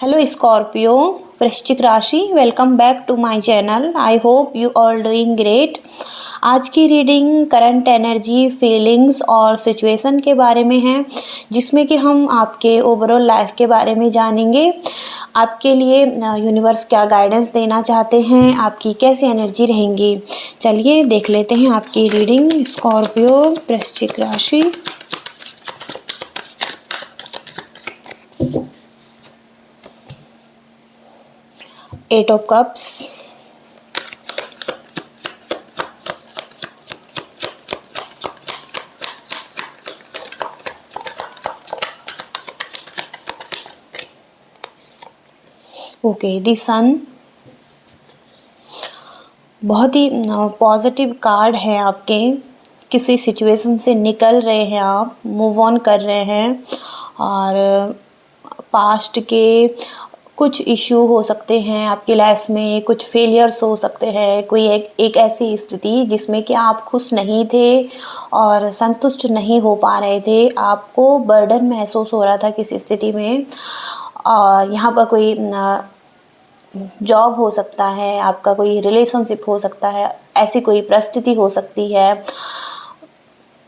Hello Scorpio, वृश्चिक राशि। Welcome back to my channel. I hope you all doing great. आज की reading current energy, feelings और situation के बारे में है, जिसमें कि हम आपके ओवरऑल लाइफ के बारे में जानेंगे। आपके लिए यूनिवर्स क्या गाइडेंस देना चाहते हैं, आपकी कैसी एनर्जी रहेंगी। चलिए देख लेते हैं आपकी रीडिंग। स्कॉर्पियो, वृश्चिक राशि। एट ऑफ कप्स, ओके दी सन। बहुत ही पॉजिटिव कार्ड है आपके। किसी सिचुएशन से निकल रहे हैं आप, मूव ऑन कर रहे हैं, और पास्ट के कुछ इशू हो सकते हैं आपकी लाइफ में, कुछ फेलियर्स हो सकते हैं, कोई एक ऐसी स्थिति जिसमें कि आप खुश नहीं थे और संतुष्ट नहीं हो पा रहे थे, आपको बर्डन महसूस हो रहा था किसी स्थिति में। और यहाँ पर कोई जॉब हो सकता है, आपका कोई रिलेशनशिप हो सकता है, ऐसी कोई परिस्थिति हो सकती है,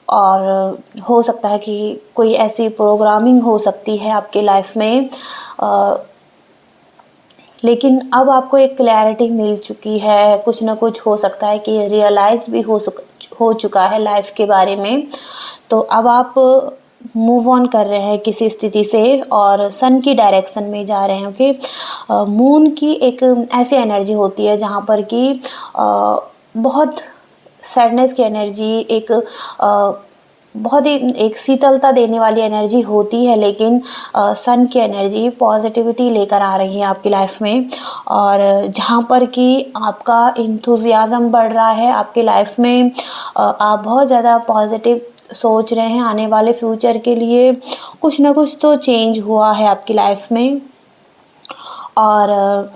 और हो सकता है कि कोई ऐसी प्रोग्रामिंग हो सकती है आपके लाइफ में। लेकिन अब आपको एक क्लैरिटी मिल चुकी है, कुछ ना कुछ हो सकता है कि रियलाइज़ भी हो चुका है लाइफ के बारे में। तो अब आप मूव ऑन कर रहे हैं किसी स्थिति से और सन की डायरेक्शन में जा रहे हैं। ओके, मून की एक ऐसी एनर्जी होती है जहाँ पर कि बहुत सैडनेस की एनर्जी, एक बहुत ही एक शीतलता देने वाली एनर्जी होती है, लेकिन सन की एनर्जी पॉजिटिविटी लेकर आ रही है आपकी लाइफ में। और जहाँ पर कि आपका इंथुजियाज़म बढ़ रहा है आपकी लाइफ में, आप बहुत ज़्यादा पॉजिटिव सोच रहे हैं आने वाले फ्यूचर के लिए। कुछ ना कुछ तो चेंज हुआ है आपकी लाइफ में, और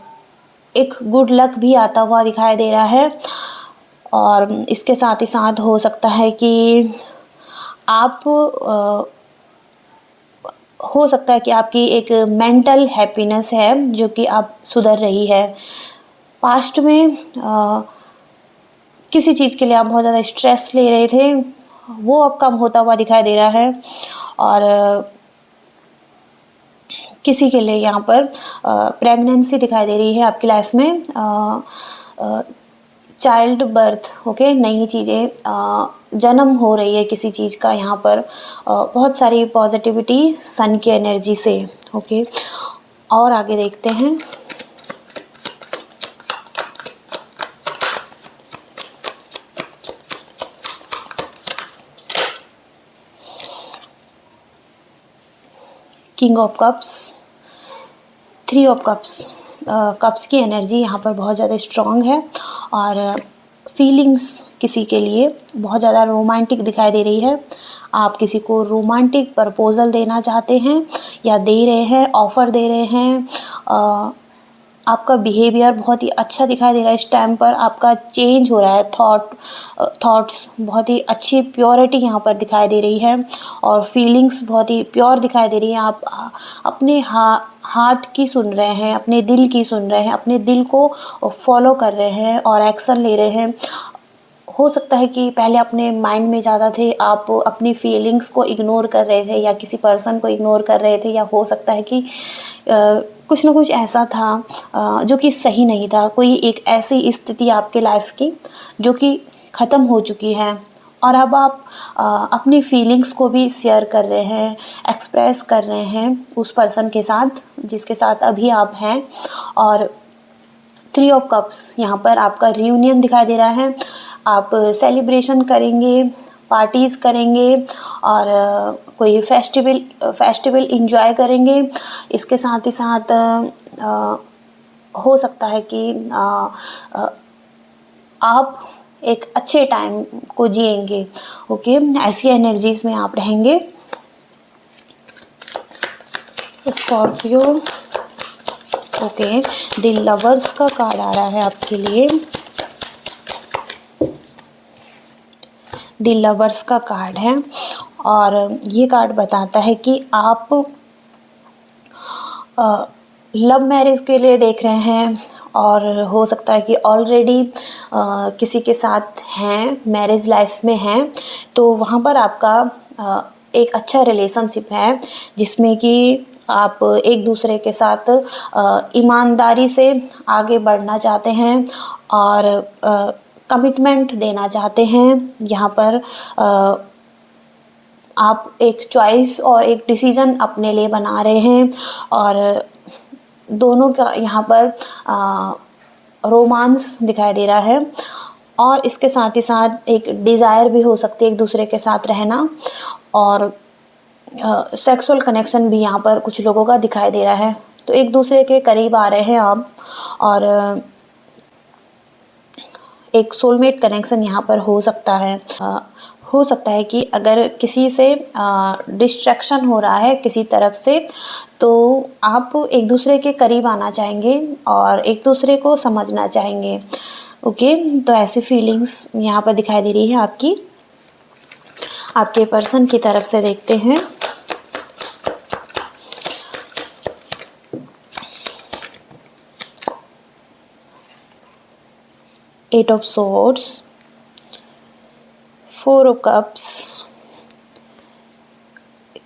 एक गुड लक भी आता हुआ दिखाई दे रहा है। और इसके साथ ही साथ हो सकता है कि आप हो सकता है कि आपकी एक मेंटल हैप्पीनेस है जो कि आप सुधर रही है। पास्ट में किसी चीज़ के लिए आप बहुत ज़्यादा स्ट्रेस ले रहे थे, वो अब कम होता हुआ दिखाई दे रहा है। और किसी के लिए यहाँ पर प्रेगनेंसी दिखाई दे रही है आपकी लाइफ में, चाइल्ड बर्थ, ओके, नई चीज़ें जन्म हो रही है किसी चीज़ का यहाँ पर। बहुत सारी पॉजिटिविटी सन की एनर्जी से। ओके, और आगे देखते हैं। King of cups, three of cups. Cups की एनर्जी यहाँ पर बहुत ज़्यादा स्ट्रॉन्ग है, और फीलिंग्स किसी के लिए बहुत ज़्यादा रोमांटिक दिखाई दे रही है। आप किसी को रोमांटिक प्रपोजल देना चाहते हैं या दे रहे हैं, ऑफ़र दे रहे हैं। आपका बिहेवियर बहुत ही अच्छा दिखाई दे रहा है इस टाइम पर। आपका चेंज हो रहा है, थॉट्स बहुत ही अच्छी प्योरिटी यहाँ पर दिखाई दे रही है, और फीलिंग्स बहुत ही प्योर दिखाई दे रही हैं। आप अपने हार्ट की सुन रहे हैं, अपने दिल की सुन रहे हैं, अपने दिल को फॉलो कर रहे हैं और एक्शन ले रहे हैं। हो सकता है कि पहले अपने माइंड में ज़्यादा थे, आप अपनी फीलिंग्स को इग्नोर कर रहे थे या किसी पर्सन को इग्नोर कर रहे थे, या हो सकता है कि कुछ ना कुछ ऐसा था जो कि सही नहीं था। कोई एक ऐसी स्थिति आपके लाइफ की जो कि ख़त्म हो चुकी है, और अब आप अपनी फीलिंग्स को भी शेयर कर रहे हैं, एक्सप्रेस कर रहे हैं उस पर्सन के साथ जिसके साथ अभी आप हैं। और थ्री ऑफ कप्स, यहाँ पर आपका रियूनियन दिखाई दे रहा है। आप सेलिब्रेशन करेंगे, पार्टीज़ करेंगे, और कोई फेस्टिवल इंजॉय करेंगे। इसके साथ ही साथ हो सकता है कि आप एक अच्छे टाइम को जिएंगे। ओके, ऐसी एनर्जीज़ में आप रहेंगे। स्कॉर्पियो, ओके, द लवर्स का कार्ड आ रहा है आपके लिए। द लवर्स का कार्ड है, और ये कार्ड बताता है कि आप लव मैरिज के लिए देख रहे हैं, और हो सकता है कि ऑलरेडी किसी के साथ हैं, मैरिज लाइफ में हैं, तो वहाँ पर आपका एक अच्छा रिलेशनशिप है जिसमें कि आप एक दूसरे के साथ ईमानदारी से आगे बढ़ना चाहते हैं और कमिटमेंट देना चाहते हैं। यहाँ पर आप एक चॉइस और एक डिसीज़न अपने लिए बना रहे हैं, और दोनों का यहाँ पर रोमांस दिखाई दे रहा है, और इसके साथ ही साथ एक डिज़ायर भी हो सकती है एक दूसरे के साथ रहना, और सेक्सुअल कनेक्शन भी यहाँ पर कुछ लोगों का दिखाई दे रहा है। तो एक दूसरे के करीब आ रहे हैं आप, और एक सोलमेट कनेक्शन यहाँ पर हो सकता है। हो सकता है कि अगर किसी से डिस्ट्रैक्शन हो रहा है किसी तरफ से, तो आप एक दूसरे के करीब आना चाहेंगे और एक दूसरे को समझना चाहेंगे। ओके, तो ऐसी फीलिंग्स यहाँ पर दिखाई दे रही है आपकी। आपके पर्सन की तरफ से देखते हैं। Eight of swords, four of cups,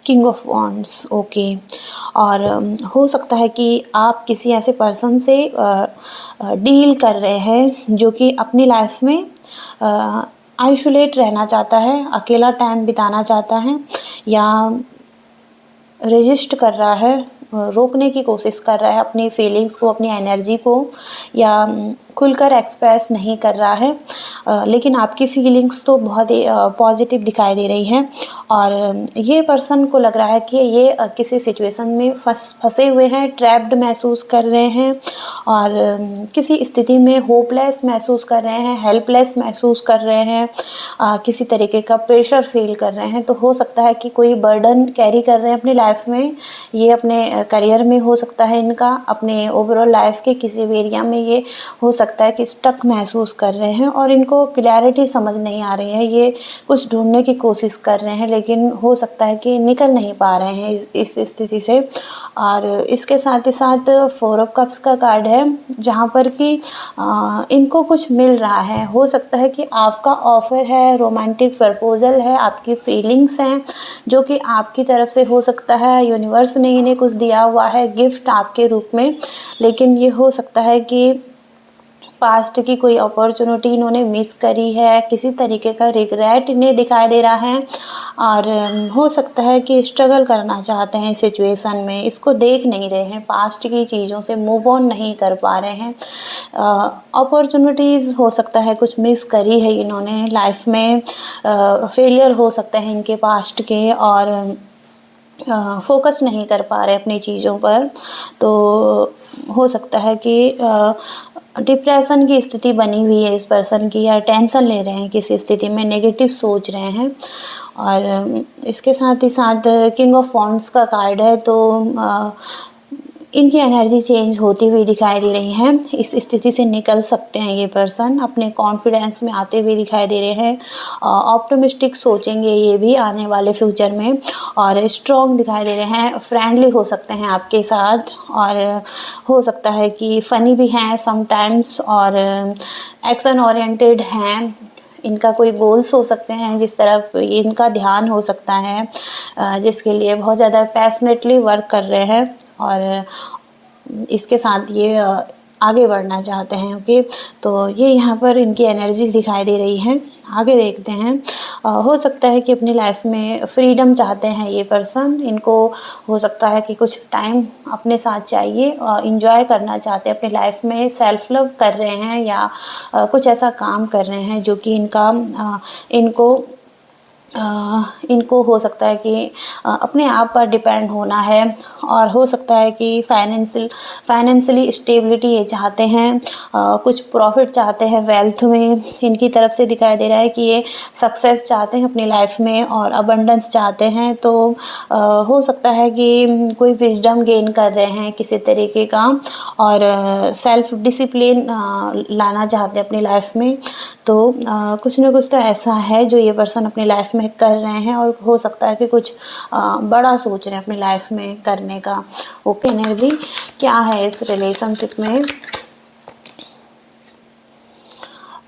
king of wands. Okay, और हो सकता है कि आप किसी ऐसे पर्सन से डील कर रहे हैं जो कि अपनी लाइफ में आइसोलेट रहना चाहता है, अकेला टाइम बिताना चाहता है, या रेजिस्ट कर रहा है, रोकने की कोशिश कर रहा है अपनी फीलिंग्स को, अपनी एनर्जी को, या खुलकर एक्सप्रेस नहीं कर रहा है। लेकिन आपकी फीलिंग्स तो बहुत ही पॉजिटिव दिखाई दे रही हैं, और ये पर्सन को लग रहा है कि ये किसी सिचुएशन में फंसे हुए हैं, ट्रैप्ड महसूस कर रहे हैं, और किसी स्थिति में होपलेस महसूस कर रहे हैं, हेल्पलेस महसूस कर रहे हैं, किसी तरीके का प्रेशर फील कर रहे हैं। तो हो सकता है कि कोई बर्डन कैरी कर रहे हैं अपनी लाइफ में, ये अपने करियर में हो सकता है, इनका अपने ओवरऑल लाइफ के किसी भी एरिया में ये हो सकता है कि स्टक महसूस कर रहे हैं, और इनको क्लैरिटी समझ नहीं आ रही है। ये कुछ ढूंढने की कोशिश कर रहे हैं, लेकिन हो सकता है कि निकल नहीं पा रहे हैं इस स्थिति से। और इसके साथ ही साथ फोर ऑफ कप्स का कार्ड है, जहाँ पर कि इनको कुछ मिल रहा है। हो सकता है कि आपका ऑफर है, रोमांटिक प्रपोजल है, आपकी फीलिंग्स हैं जो कि आपकी तरफ से हो सकता है यूनिवर्स ने इन्हें कुछ दिया हुआ है गिफ्ट आपके रूप में, लेकिन ये हो सकता है कि पास्ट की कोई अपॉर्चुनिटी इन्होंने मिस करी है, किसी तरीके का रिग्रेट इन्हें दिखाई दे रहा है, और हो सकता है कि स्ट्रगल करना चाहते हैं सिचुएशन में, इसको देख नहीं रहे हैं, पास्ट की चीज़ों से मूव ऑन नहीं कर पा रहे हैं। अपॉर्चुनिटीज़ हो सकता है कुछ मिस करी है इन्होंने लाइफ में, फेलियर हो सकते हैं इनके पास्ट के, और फोकस नहीं कर पा रहे अपनी चीज़ों पर। तो हो सकता है कि डिप्रेशन की स्थिति बनी हुई है इस पर्सन की, या टेंशन ले रहे हैं किसी स्थिति में, नेगेटिव सोच रहे हैं। और इसके साथ ही साथ किंग ऑफ वॉन्ड्स का कार्ड है, तो इनकी एनर्जी चेंज होती हुई दिखाई दे रही है। इस स्थिति से निकल सकते हैं ये पर्सन, अपने कॉन्फिडेंस में आते हुए दिखाई दे रहे हैं, ऑप्टिमिस्टिक सोचेंगे ये भी आने वाले फ्यूचर में, और स्ट्रॉन्ग दिखाई दे रहे हैं, फ्रेंडली हो सकते हैं आपके साथ, और हो सकता है कि फ़नी भी हैं समटाइम्स, और एक्शन ओरिएंटेड हैं। इनका कोई गोल्स हो सकते हैं जिस तरफ इनका ध्यान हो सकता है, जिसके लिए बहुत ज़्यादा पैशनेटली वर्क कर रहे हैं, और इसके साथ ये आगे बढ़ना चाहते हैं। ओके, तो ये यहाँ पर इनकी एनर्जीज दिखाई दे रही हैं। आगे देखते हैं। हो सकता है कि अपनी लाइफ में फ्रीडम चाहते हैं ये पर्सन, इनको हो सकता है कि कुछ टाइम अपने साथ चाहिए, इंजॉय करना चाहते हैं अपनी लाइफ में, सेल्फ लव कर रहे हैं, या कुछ ऐसा काम कर रहे हैं जो कि इनको हो सकता है कि अपने आप पर डिपेंड होना है, और हो सकता है कि फाइनेंशियली स्टेबिलिटी ये चाहते हैं, कुछ प्रॉफिट चाहते हैं वेल्थ में, इनकी तरफ से दिखाई दे रहा है कि ये सक्सेस चाहते हैं अपनी लाइफ में, और अबंडेंस चाहते हैं। तो हो सकता है कि कोई विजडम गेन कर रहे हैं किसी तरीके का, और सेल्फ डिसिप्लिन लाना चाहते हैं अपनी लाइफ में। तो कुछ ना कुछ तो ऐसा है जो ये पर्सन अपनी लाइफ में में कर रहे हैं और हो सकता है कि कुछ बड़ा सोच रहे हैं अपनी लाइफ में करने का। ओके, एनर्जी क्या है इस रिलेशनशिप में?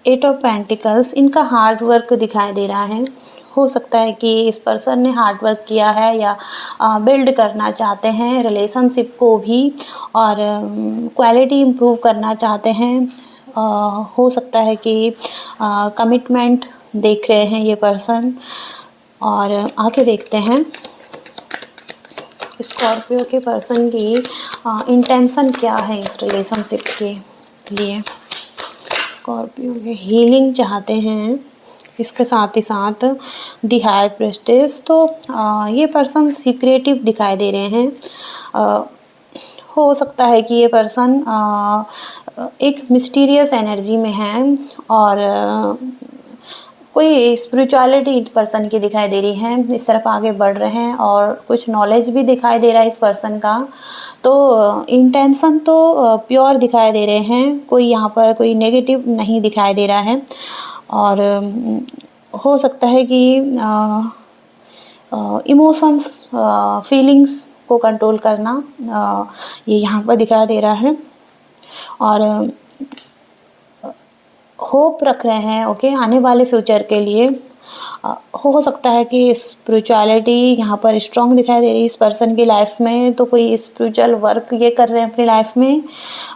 8 ऑफ पेंटिकल्स, इनका हार्ड वर्क दिखाई दे रहा है। हो सकता है कि इस पर्सन ने हार्ड वर्क किया है या बिल्ड करना चाहते हैं रिलेशनशिप को भी, और क्वालिटी इम्प्रूव करना चाहते हैं। हो सकता है कि कमिटमेंट देख रहे हैं ये पर्सन। और आगे देखते हैं स्कॉर्पियो के पर्सन की इंटेंशन क्या है इस रिलेशनशिप के लिए। स्कॉर्पियो के हीलिंग चाहते हैं, इसके साथ ही साथ दी हाई प्रेस्टेस। तो ये पर्सन सीक्रेटिव दिखाई दे रहे हैं। हो सकता है कि ये पर्सन एक मिस्टीरियस एनर्जी में है, और कोई स्पिरिचुअलिटी पर्सन की दिखाई दे रही है, इस तरफ आगे बढ़ रहे हैं, और कुछ नॉलेज भी दिखाई दे रहा है इस पर्सन का। तो इंटेंशन तो प्योर दिखाई दे रहे हैं, कोई यहाँ पर कोई नेगेटिव नहीं दिखाई दे रहा है। और हो सकता है कि इमोशंस, फीलिंग्स को कंट्रोल करना ये यहाँ पर दिखाई दे रहा है। और होप रख रहे हैं, ओके, आने वाले फ्यूचर के लिए। हो सकता है कि स्पिरिचुअलिटी यहाँ पर स्ट्रॉन्ग दिखाई दे रही है इस पर्सन की लाइफ में। तो कोई स्पिरिचुअल वर्क ये कर रहे हैं अपनी लाइफ में,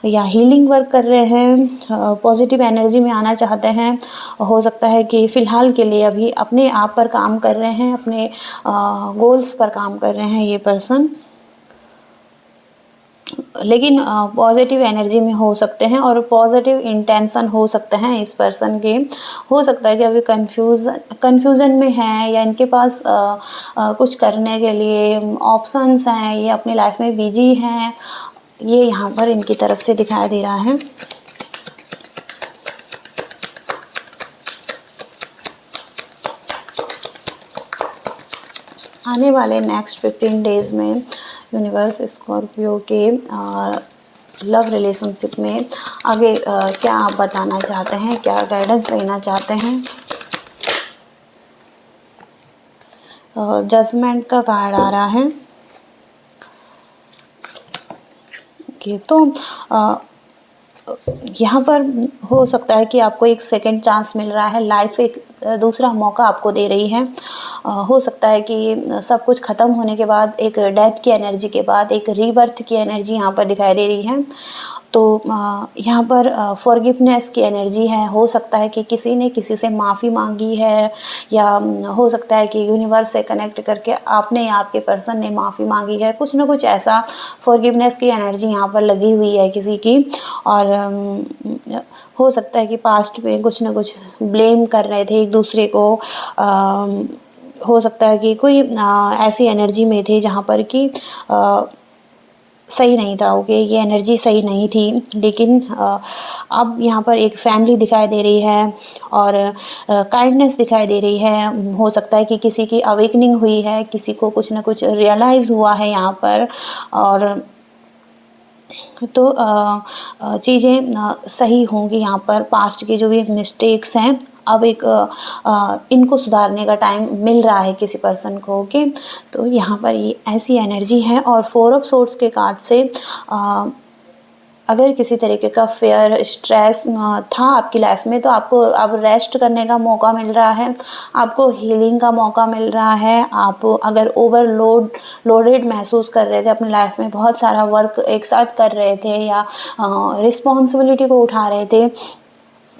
या हीलिंग वर्क कर रहे हैं, पॉजिटिव एनर्जी में आना चाहते हैं। हो सकता है कि फ़िलहाल के लिए अभी अपने आप पर काम कर रहे हैं, अपने गोल्स पर काम कर रहे हैं ये पर्सन, लेकिन पॉजिटिव एनर्जी में हो सकते हैं और पॉजिटिव इंटेंशन हो सकते हैं इस पर्सन के। हो सकता है कि अभी कन्फ्यूज़न में हैं, या इनके पास कुछ करने के लिए ऑप्शंस हैं, ये अपनी लाइफ में बिजी हैं, ये यहाँ पर इनकी तरफ से दिखाई दे रहा है। आने वाले नेक्स्ट 15 डेज़ में यूनिवर्स स्कॉर्पियो के लव रिलेशनशिप में आगे क्या आप बताना चाहते हैं, क्या गाइडेंस देना चाहते हैं। जजमेंट का कार्ड आ रहा है। ओके, तो यहाँ पर हो सकता है कि आपको एक सेकंड चांस मिल रहा है, लाइफ एक दूसरा मौका आपको दे रही है। हो सकता है कि सब कुछ ख़त्म होने के बाद, एक डेथ की एनर्जी के बाद एक रीबर्थ की एनर्जी यहाँ पर दिखाई दे रही है। तो यहाँ पर फॉरगिवनेस की एनर्जी है। हो सकता है कि किसी ने किसी से माफ़ी मांगी है, या हो सकता है कि यूनिवर्स से कनेक्ट करके आपने या आपके पर्सन ने माफ़ी मांगी है। कुछ ना कुछ ऐसा फॉरगिवनेस की एनर्जी यहाँ पर लगी हुई है किसी की। और हो सकता है कि पास्ट में कुछ ना कुछ ब्लेम कर रहे थे एक दूसरे को। हो सकता है कि कोई ऐसी एनर्जी में थे जहाँ पर कि सही नहीं था, ओके, ये एनर्जी सही नहीं थी। लेकिन अब यहाँ पर एक फैमिली दिखाई दे रही है, और काइंडनेस दिखाई दे रही है। हो सकता है कि किसी की अवेकनिंग हुई है, किसी को कुछ ना कुछ रियलाइज़ हुआ है यहाँ पर। और तो चीज़ें सही होंगी यहाँ पर। पास्ट के जो भी मिस्टेक्स हैं, अब एक इनको सुधारने का टाइम मिल रहा है किसी पर्सन को, ओके। तो यहाँ पर ये ऐसी एनर्जी है। और 4 ऑफ सोर्ड्स के कार्ड से अगर किसी तरीके का फेयर स्ट्रेस था आपकी लाइफ में, तो आपको अब रेस्ट करने का मौका मिल रहा है, आपको हीलिंग का मौका मिल रहा है। आप अगर लोडेड महसूस कर रहे थे अपनी लाइफ में, बहुत सारा वर्क एक साथ कर रहे थे, या रिस्पॉन्सिबिलिटी को उठा रहे थे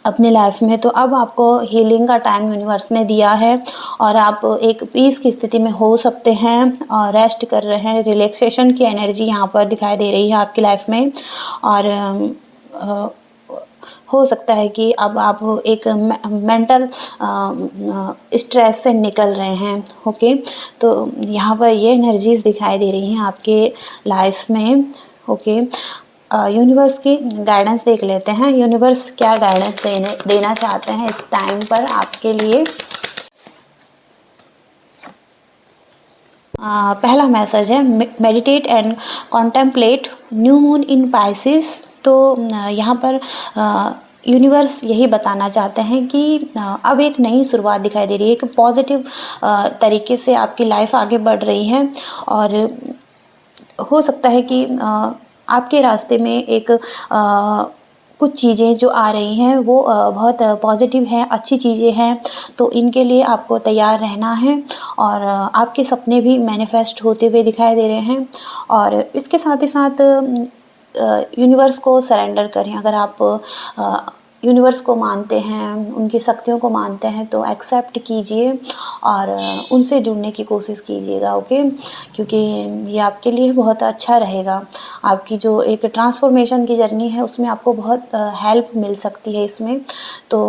अपनी लाइफ में, तो अब आपको हीलिंग का टाइम यूनिवर्स ने दिया है, और आप एक पीस की स्थिति में हो सकते हैं, और रेस्ट कर रहे हैं। रिलैक्सेशन की एनर्जी यहाँ पर दिखाई दे रही है आपकी लाइफ में। और हो सकता है कि अब आप एक मेंटल स्ट्रेस से निकल रहे हैं, ओके। तो यहाँ पर ये एनर्जीज़ दिखाई दे रही हैं आपके लाइफ में, ओके। यूनिवर्स की गाइडेंस देख लेते हैं। यूनिवर्स क्या गाइडेंस देना चाहते हैं इस टाइम पर आपके लिए। पहला मैसेज है meditate and contemplate new moon in Pisces. तो यहाँ पर यूनिवर्स यही बताना चाहते हैं कि अब एक नई शुरुआत दिखाई दे रही है, एक पॉजिटिव तरीके से आपकी लाइफ आगे बढ़ रही है। और हो सकता है कि आपके रास्ते में एक कुछ चीज़ें जो आ रही हैं वो बहुत पॉजिटिव हैं, अच्छी चीज़ें हैं, तो इनके लिए आपको तैयार रहना है। और आपके सपने भी मैनिफेस्ट होते हुए दिखाई दे रहे हैं। और इसके साथ ही साथ यूनिवर्स को सरेंडर करें। अगर आप यूनिवर्स को मानते हैं, उनकी शक्तियों को मानते हैं, तो एक्सेप्ट कीजिए और उनसे जुड़ने की कोशिश कीजिएगा, ओके। क्योंकि ये आपके लिए बहुत अच्छा रहेगा। आपकी जो एक ट्रांसफॉर्मेशन की जर्नी है उसमें आपको बहुत हेल्प मिल सकती है इसमें। तो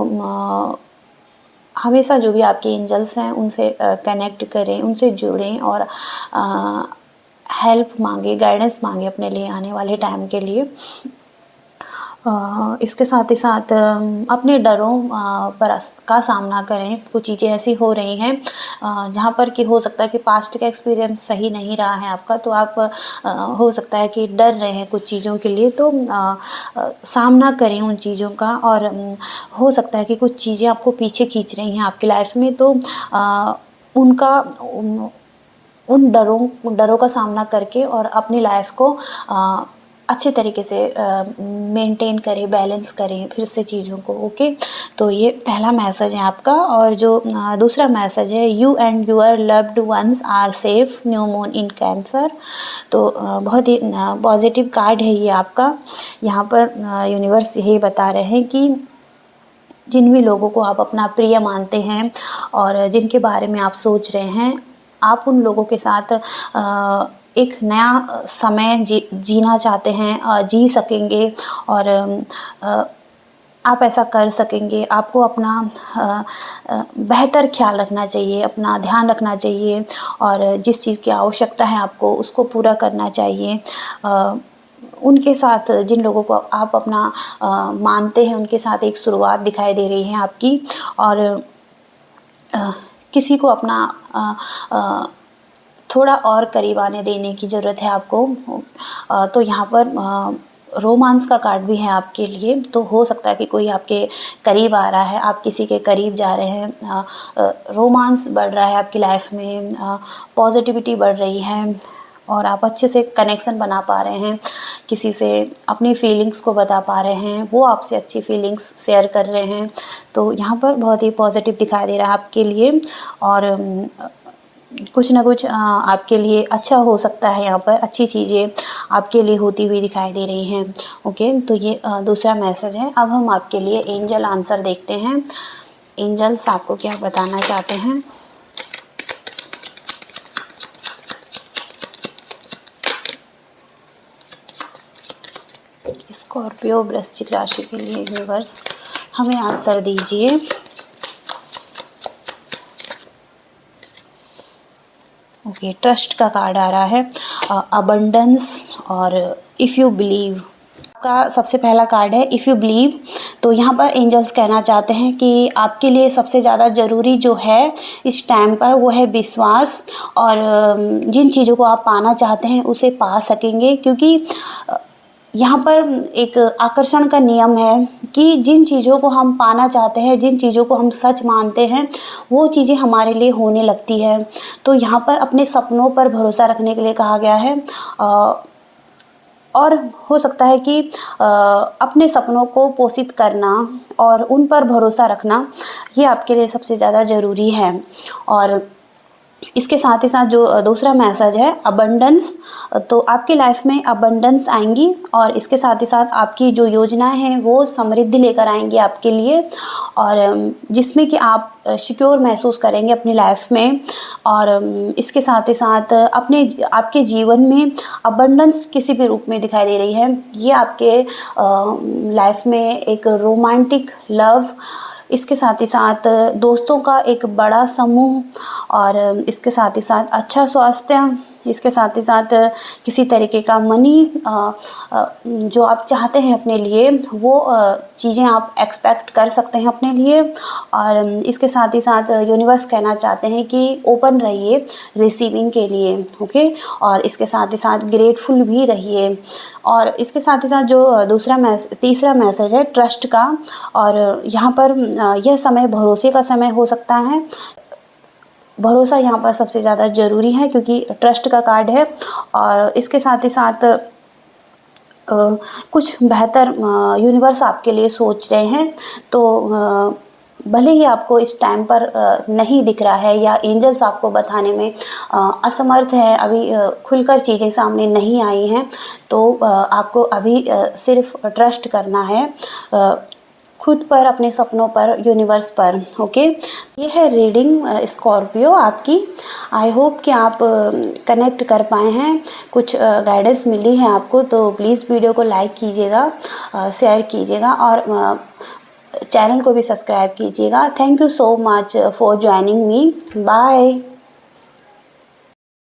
हमेशा जो भी आपके एंजल्स हैं उनसे कनेक्ट करें, उनसे जुड़ें और हेल्प मांगे, गाइडेंस मांगे अपने लिए आने वाले टाइम के लिए। इसके साथ ही साथ अपने डरों का सामना करें। कुछ चीज़ें ऐसी हो रही हैं जहाँ पर कि हो सकता है कि पास्ट का एक्सपीरियंस सही नहीं रहा है आपका, तो आप हो सकता है कि डर रहे हैं कुछ चीज़ों के लिए, तो सामना करें उन चीज़ों का। और हो सकता है कि कुछ चीज़ें आपको पीछे खींच रही हैं आपकी लाइफ में, तो उनका उन डरों का सामना करके और अपनी लाइफ को अच्छे तरीके से मेंटेन करें, बैलेंस करें फिर से चीज़ों को, ओके। तो ये पहला मैसेज है आपका। और जो दूसरा मैसेज है, you and your loved ones are safe, new moon in Cancer. तो बहुत ही पॉजिटिव कार्ड है ये आपका। यहाँ पर यूनिवर्स यही बता रहे हैं कि जिन भी लोगों को आप अपना प्रिय मानते हैं और जिनके बारे में आप सोच रहे हैं, आप उन लोगों के साथ एक नया समय जीना चाहते हैं, जी सकेंगे और आप ऐसा कर सकेंगे। आपको अपना बेहतर ख्याल रखना चाहिए, अपना ध्यान रखना चाहिए और जिस चीज़ की आवश्यकता है आपको उसको पूरा करना चाहिए। उनके साथ जिन लोगों को आप अपना मानते हैं उनके साथ एक शुरुआत दिखाई दे रही है आपकी। और किसी को अपना थोड़ा और करीब आने देने की ज़रूरत है आपको। तो यहाँ पर रोमांस का कार्ड भी है आपके लिए। तो हो सकता है कि कोई आपके करीब आ रहा है, आप किसी के करीब जा रहे हैं, रोमांस बढ़ रहा है आपकी लाइफ में, पॉजिटिविटी बढ़ रही है और आप अच्छे से कनेक्शन बना पा रहे हैं, किसी से अपनी फीलिंग्स को बता पा रहे हैं, वो आपसे अच्छी फीलिंग्स शेयर कर रहे हैं। तो यहाँ पर बहुत ही पॉजिटिव दिखाई दे रहा है आपके लिए। और कुछ ना कुछ आपके लिए अच्छा हो सकता है, यहाँ पर अच्छी चीज़ें आपके लिए होती हुई दिखाई दे रही हैं, ओके। तो ये दूसरा मैसेज है। अब हम आपके लिए एंजल आंसर देखते हैं। एंजल्स आपको क्या बताना चाहते हैं। स्कॉर्पियो वृश्चिक राशि के लिए यूनिवर्स हमें आंसर दीजिए। ओके, ट्रस्ट का कार्ड आ रहा है, अबंडेंस और इफ़ यू बिलीव का सबसे पहला कार्ड है, इफ़ यू बिलीव। तो यहाँ पर एंजल्स कहना चाहते हैं कि आपके लिए सबसे ज़्यादा ज़रूरी जो है इस टाइम पर वो है विश्वास। और जिन चीज़ों को आप पाना चाहते हैं उसे पा सकेंगे, क्योंकि यहाँ पर एक आकर्षण का नियम है कि जिन चीज़ों को हम पाना चाहते हैं, जिन चीज़ों को हम सच मानते हैं, वो चीज़ें हमारे लिए होने लगती है। तो यहाँ पर अपने सपनों पर भरोसा रखने के लिए कहा गया है। और हो सकता है कि अपने सपनों को पोषित करना और उन पर भरोसा रखना ये आपके लिए सबसे ज़्यादा ज़रूरी है। और इसके साथ ही साथ जो दूसरा मैसेज है अबंडेंस, तो आपकी लाइफ में अबंडेंस आएंगी और इसके साथ ही साथ आपकी जो योजनाएं हैं वो समृद्धि लेकर आएंगी आपके लिए, और जिसमें कि आप सिक्योर महसूस करेंगे अपनी लाइफ में। और इसके साथ ही साथ आपके जीवन में अबंडेंस किसी भी रूप में दिखाई दे रही है। ये आपके लाइफ में एक रोमांटिक लव, इसके साथ ही साथ दोस्तों का एक बड़ा समूह और इसके साथ ही साथ अच्छा स्वास्थ्य इसके साथ ही साथ किसी तरीके का मनी जो आप चाहते हैं अपने लिए वो चीज़ें आप एक्सपेक्ट कर सकते हैं अपने लिए। और इसके साथ ही साथ यूनिवर्स कहना चाहते हैं कि ओपन रहिए रिसीविंग के लिए, ओके। और इसके साथ ही साथ ग्रेटफुल भी रहिए। और इसके साथ ही साथ जो तीसरा मैसेज है ट्रस्ट का, और यहाँ पर यह समय भरोसे का समय हो सकता है। भरोसा यहाँ पर सबसे ज़्यादा ज़रूरी है क्योंकि ट्रस्ट का कार्ड है। और इसके साथ ही साथ कुछ बेहतर यूनिवर्स आपके लिए सोच रहे हैं। तो भले ही आपको इस टाइम पर नहीं दिख रहा है या एंजल्स आपको बताने में असमर्थ हैं, अभी खुलकर चीज़ें सामने नहीं आई हैं, तो आपको अभी सिर्फ ट्रस्ट करना है खुद पर, अपने सपनों पर, यूनिवर्स पर, ओके। ये है रीडिंग स्कॉर्पियो आपकी। आई होप कि आप कनेक्ट कर पाए हैं, कुछ गाइडेंस मिली है आपको। तो प्लीज़ वीडियो को लाइक कीजिएगा, शेयर कीजिएगा और चैनल को भी सब्सक्राइब कीजिएगा। Thank you so much for joining me. Bye.